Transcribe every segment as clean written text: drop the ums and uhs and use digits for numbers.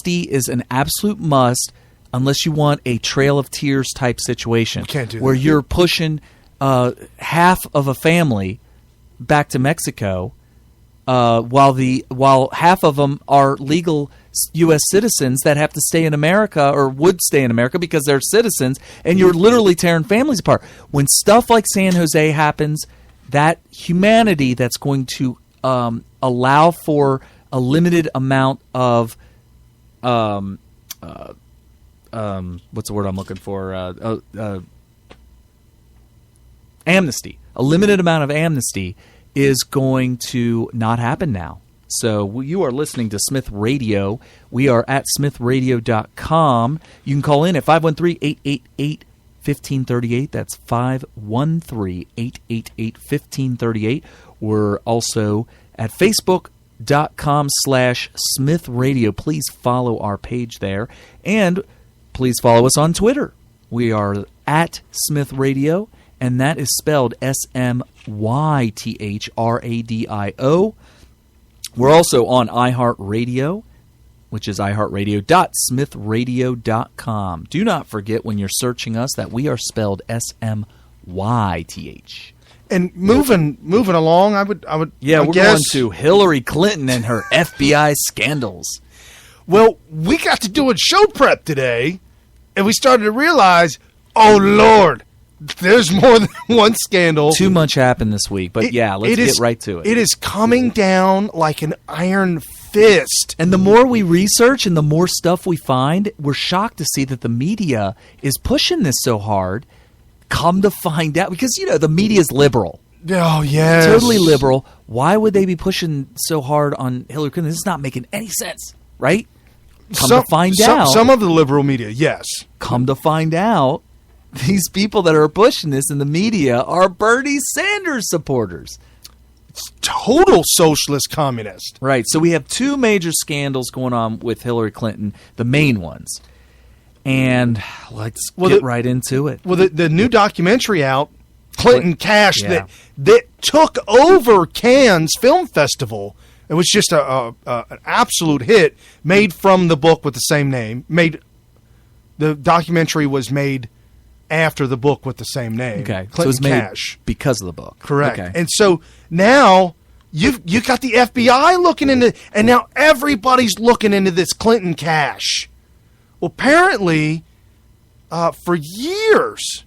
amnesty is an absolute must unless you want a Trail of Tears type situation. You can't do that. Where you're pushing half of a family back to Mexico while half of them are legal U.S. citizens that have to stay in America or would stay in America because they're citizens, and you're literally tearing families apart. When stuff like San Jose happens, that humanity that's going to allow for a limited amount of what's the word I'm looking for? Amnesty. A limited amount of amnesty is going to not happen now. So you are listening to Smith Radio. We are at smithradio.com. You can call in at 513-888-1538. That's 513-888-1538. We're also at facebook.com/Smith Radio. Please follow our page there. And please follow us on Twitter. We are at Smith Radio, and that is spelled SMYTHRADIO. We're also on iHeartRadio, which is iHeartRadio.smithradio.com. Do not forget when you're searching us that we are spelled SMYTH. And moving along, I would Yeah, we're guess, going to Hillary Clinton and her FBI scandals. Well, we got to do a show prep today, and we started to realize, oh, Lord, there's more than one scandal. Too much happened this week, but let's get right to it. It is coming down like an iron fist. And the more we research and the more stuff we find, we're shocked to see that the media is pushing this so hard. Come to find out, because, the media is liberal. Oh, yes. Totally liberal. Why would they be pushing so hard on Hillary Clinton? This is not making any sense, right? Come to find out. Some of the liberal media, yes. Come to find out, these people that are pushing this in the media are Bernie Sanders supporters. It's total socialist communist. Right. So we have two major scandals going on with Hillary Clinton, the main ones. And let's get right into it. Well, the new documentary out, Clinton Cash, that took over Cannes Film Festival. It was just an absolute hit, made from the book with the same name. The documentary was made after the book with the same name. Okay, Clinton so it was made Cash. Because of the book. Correct. Okay. And so now you got the FBI looking into, and now everybody's looking into this Clinton Cash. Well, apparently, for years,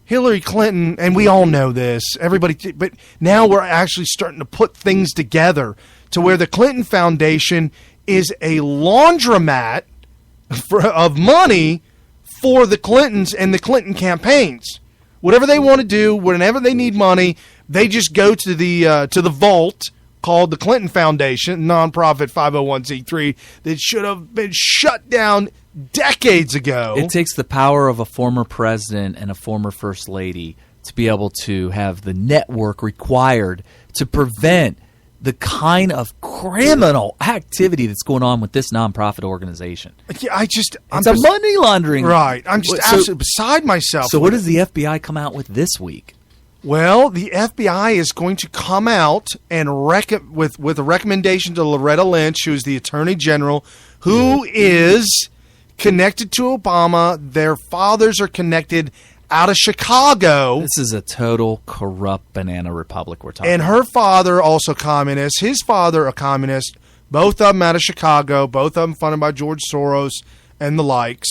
Hillary Clinton, and we all know this, but now we're actually starting to put things together to where the Clinton Foundation is a laundromat of money for the Clintons and the Clinton campaigns. Whatever they want to do, whenever they need money, they just go to the vault called the Clinton Foundation, nonprofit 501c3 that should have been shut down decades ago. It takes the power of a former president and a former first lady to be able to have the network required to prevent the kind of criminal activity that's going on with this nonprofit organization. Yeah, it's a money laundering. Right. I'm just absolutely beside myself. So what does the FBI come out with this week? Well, the FBI is going to come out and with a recommendation to Loretta Lynch, who is the Attorney General, who is connected to Obama. Their fathers are connected out of Chicago. This is a total corrupt banana republic we're talking about. And her father, also communist. His father, a communist. Both of them out of Chicago. Both of them funded by George Soros and the likes.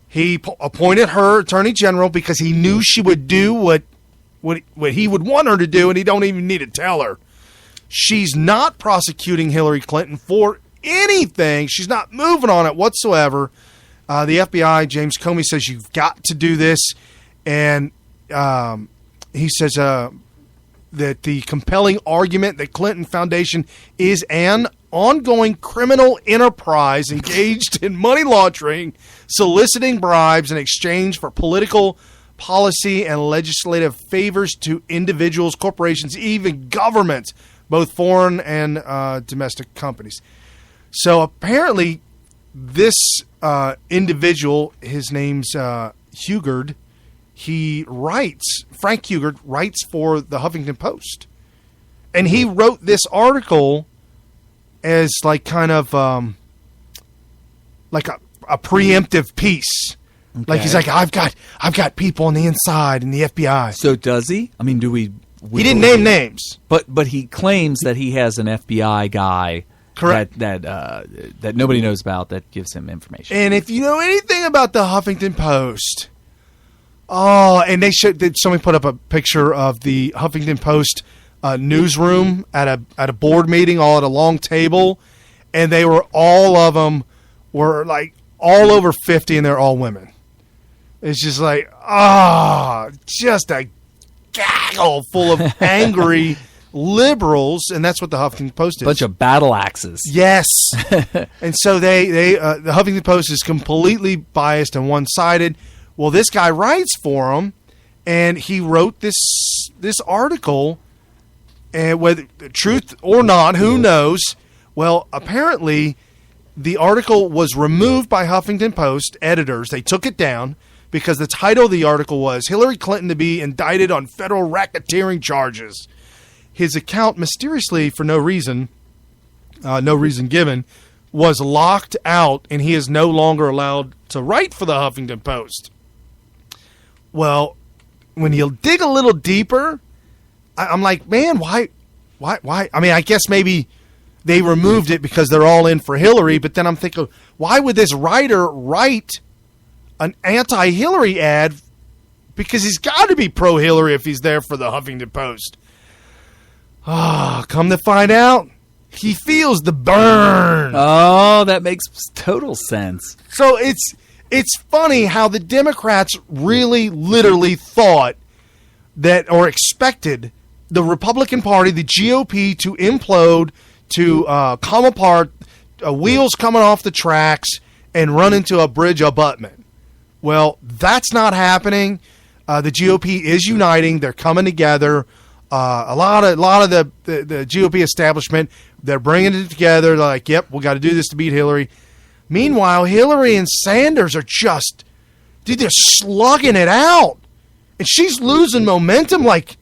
He appointed her Attorney General because he knew she would do what he would want her to do, and he don't even need to tell her. She's not prosecuting Hillary Clinton for anything. She's not moving on it whatsoever. The FBI, James Comey, says you've got to do this, and he says that the compelling argument that Clinton Foundation is an ongoing criminal enterprise engaged in money laundering, soliciting bribes in exchange for political policy and legislative favors to individuals, corporations, even governments, both foreign and domestic companies. So apparently this individual, his name's Hugard, Frank Hugard writes for the Huffington Post. And he wrote this article as like kind of a preemptive piece. Okay. Like he's like, I've got people on the inside in the FBI. So does he? I mean, do we he didn't name names, but he claims that he has an FBI guy. Correct. That nobody knows about that gives him information. And if you know anything about the Huffington Post, and somebody put up a picture of the Huffington Post newsroom at a board meeting, all at a long table, and they were all of them were like all over 50, and they're all women. It's just like just a gaggle full of angry liberals, and that's what the Huffington Post is. Bunch of battle axes. Yes. And so the Huffington Post is completely biased and one-sided. Well, this guy writes for them, and he wrote this article, and whether truth or not, who knows? Well, apparently the article was removed by Huffington Post editors. They took it down because the title of the article was Hillary Clinton to be indicted on federal racketeering charges. His account, mysteriously, for no reason given, was locked out, and he is no longer allowed to write for the Huffington Post. Well, when you dig a little deeper, I'm like, man, why? I mean, I guess maybe they removed it because they're all in for Hillary, but then I'm thinking, why would this writer write an anti-Hillary ad? Because he's got to be pro-Hillary if he's there for the Huffington Post. Come to find out, he feels the burn. Oh, that makes total sense. So it's funny how the Democrats really literally thought that or expected the Republican Party, the GOP, to implode, to come apart, wheels coming off the tracks, and run into a bridge abutment. Well, that's not happening. The GOP is uniting. They're coming together. A lot of the GOP establishment, they're bringing it together. They're like, yep, we got to do this to beat Hillary. Meanwhile, Hillary and Sanders are they're slugging it out, and she's losing momentum like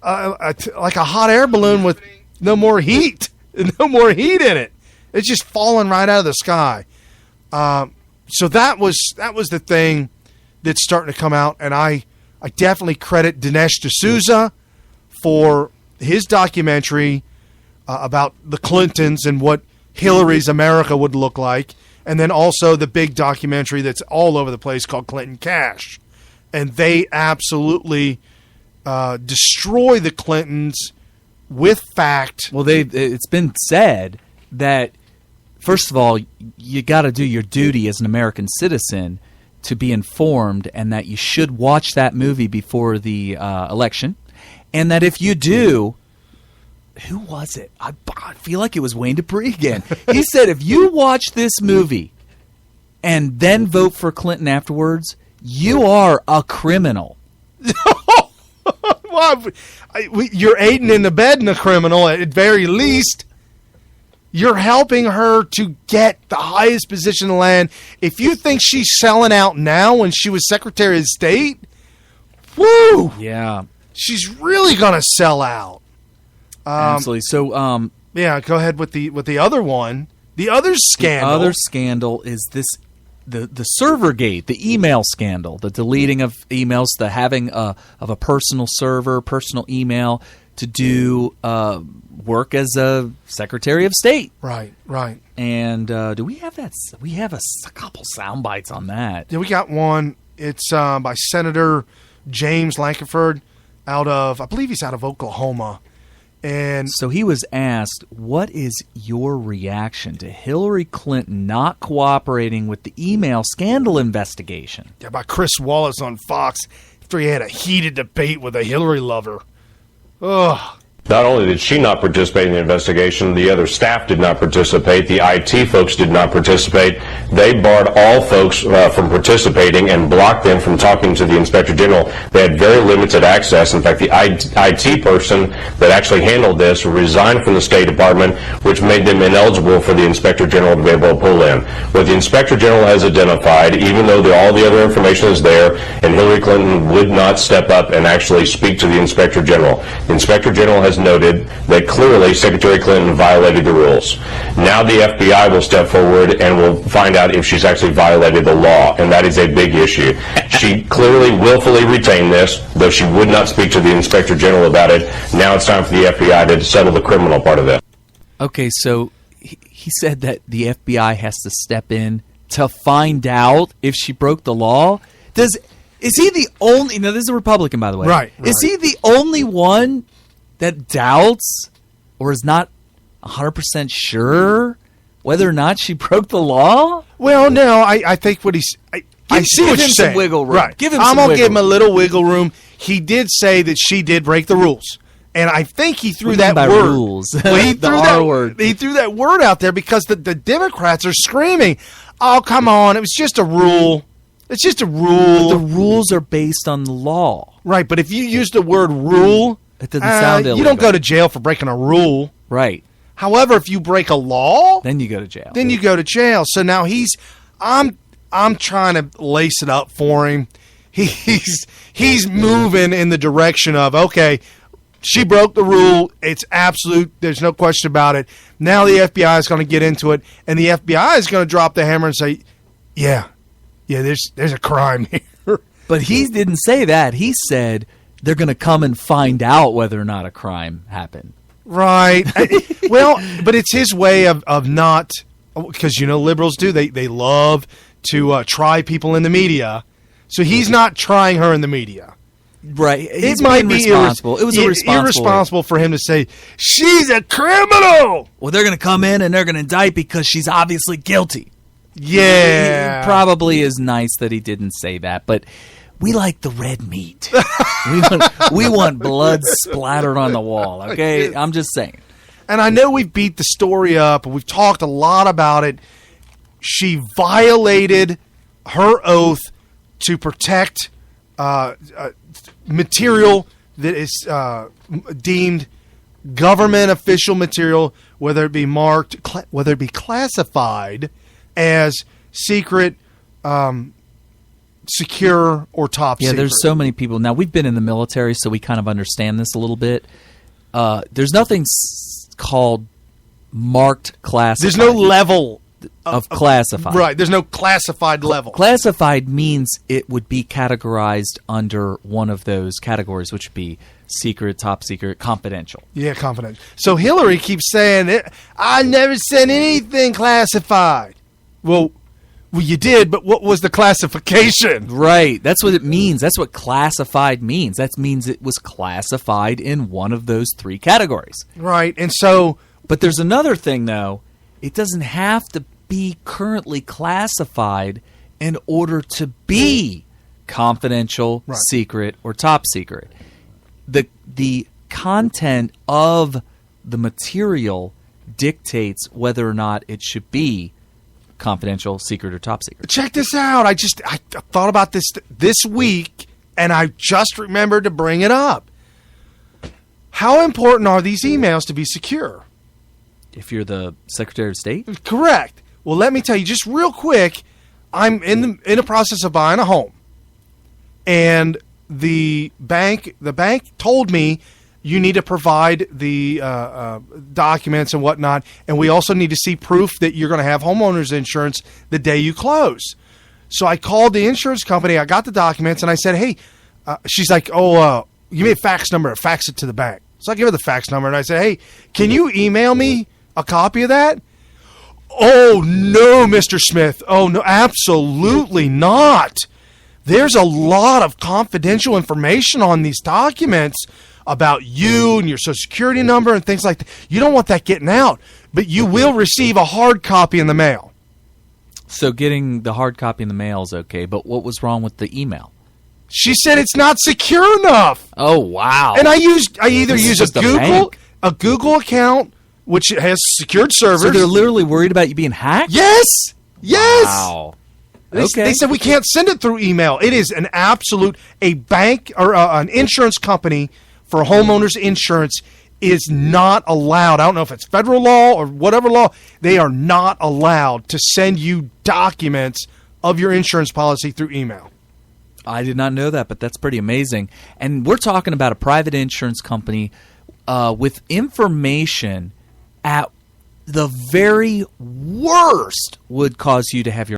a hot air balloon with no more heat in it. It's just falling right out of the sky. So that was the thing that's starting to come out, and I definitely credit Dinesh D'Souza for his documentary about the Clintons and what Hillary's America would look like, and then also the big documentary that's all over the place called Clinton Cash. And they absolutely destroy the Clintons with fact. Well, it's been said that, first of all, you got to do your duty as an American citizen to be informed, and that you should watch that movie before the election. And that if you do, who was it? I feel like it was Wayne Dupree again. He said if you watch this movie and then vote for Clinton afterwards, you are a criminal. Well, you're aiding and abetting a criminal at very least. You're helping her to get the highest position in the land. If you think she's selling out now when she was Secretary of State, woo! Yeah. She's really going to sell out. Absolutely. So, yeah, go ahead with the other one. The other scandal. The other scandal is the server gate, the email scandal, the deleting of emails, the having of a personal server, personal email to do work as a Secretary of State. Right. And do we have that? We have a couple sound bites on that. Yeah, we got one. It's by Senator James Lankford I believe he's out of Oklahoma. And so he was asked, what is your reaction to Hillary Clinton not cooperating with the email scandal investigation? Yeah, by Chris Wallace on Fox after he had a heated debate with a Hillary lover. Ugh. Not only did she not participate in the investigation, the other staff did not participate, the IT folks did not participate. They barred all folks from participating and blocked them from talking to the Inspector General. They had very limited access. In fact, the IT person that actually handled this resigned from the State Department, which made them ineligible for the Inspector General to be able to pull in. What the Inspector General has identified, even though all the other information is there, and Hillary Clinton would not step up and actually speak to the Inspector General. The Inspector General has has noted that clearly Secretary Clinton violated the rules. Now the FBI will step forward and will find out if she's actually violated the law, and that is a big issue. She clearly willfully retained this, though she would not speak to the Inspector General about it. Now it's time for the FBI to settle the criminal part of it. Okay, so he said that the FBI has to step in to find out if she broke the law. Is he the only? Now, this is a Republican, by the way. Right. Is he the only one that doubts or is not 100% sure whether or not she broke the law? Well, no, I think what he's. I see what you're saying. Give him some wiggle room. Right. I'm going to give him a little wiggle room. He did say that she did break the rules. And I think he threw that word. Rules. Well, he the threw R word. He threw that word out there because the Democrats are screaming, "Oh, come on! It was just a rule. It's just a rule." But the rules are based on the law, right? But if you use the word rule, it doesn't sound illegal. You don't go to jail for breaking a rule, right? However, if you break a law, then you go to jail. Then you go to jail. So now I'm trying to lace it up for him. He's moving in the direction of, okay, she broke the rule. It's absolute. There's no question about it. Now the FBI is going to get into it, and the FBI is going to drop the hammer and say, yeah, there's a crime here. But he didn't say that. He said they're going to come and find out whether or not a crime happened. Right. Well, but it's his way of not, because, liberals do. They love to try people in the media. So he's not trying her in the media. Right. It might be irresponsible. It was irresponsible for him to say, she's a criminal. Well, they're going to come in and they're going to indict because she's obviously guilty. Yeah. It probably is nice that he didn't say that, but we like the red meat. we want blood splattered on the wall, okay? I'm just saying. And I know we've beat the story up, and we've talked a lot about it. She violated her oath to protect material that is deemed government official material, whether it be marked, whether it be classified as secret, secure, or top secret. Yeah, there's so many people. Now, we've been in the military, so we kind of understand this a little bit. There's nothing called marked classified. There's no level of classified. Right, there's no classified level. Classified means it would be categorized under one of those categories, which would be secret, top secret, confidential. Yeah, confidential. So Hillary keeps saying, I never sent anything classified. Well, you did, but what was the classification? Right, that's what it means. That's what classified means. That means it was classified in one of those three categories. Right, and so... But there's another thing, though. It doesn't have to be currently classified in order to be confidential, right, secret, or top secret. The content of the material dictates whether or not it should be confidential, secret, or top secret. Check this out. I thought about this week, and I just remembered to bring it up. How important are these emails to be secure? If you're the Secretary of State? Correct. Well, let me tell you just real quick. I'm in the process of buying a home, and the bank told me you need to provide the documents and whatnot, and we also need to see proof that you're going to have homeowners insurance the day you close. So I called the insurance company. I got the documents, and I said, hey, she's like, give me a fax number. Fax it to the bank. So I give her the fax number, and I said, hey, can you email me a copy of that? Oh, no, Mr. Smith. Oh, no, absolutely not. There's a lot of confidential information on these documents about you and your Social Security number and things like that. You don't want that getting out, but you will receive a hard copy in the mail. So getting the hard copy in the mail is okay, but what was wrong with the email? She said it's not secure enough. Oh, wow. And I either use a Google account, which has secured servers. So they're literally worried about you being hacked? Yes. Wow. They said we can't send it through email. It is a bank or an insurance company for homeowners insurance is not allowed. I don't know if it's federal law or whatever law. They are not allowed to send you documents of your insurance policy through email. I did not know that, but that's pretty amazing. And we're talking about a private insurance company with information at the very worst would cause you to have your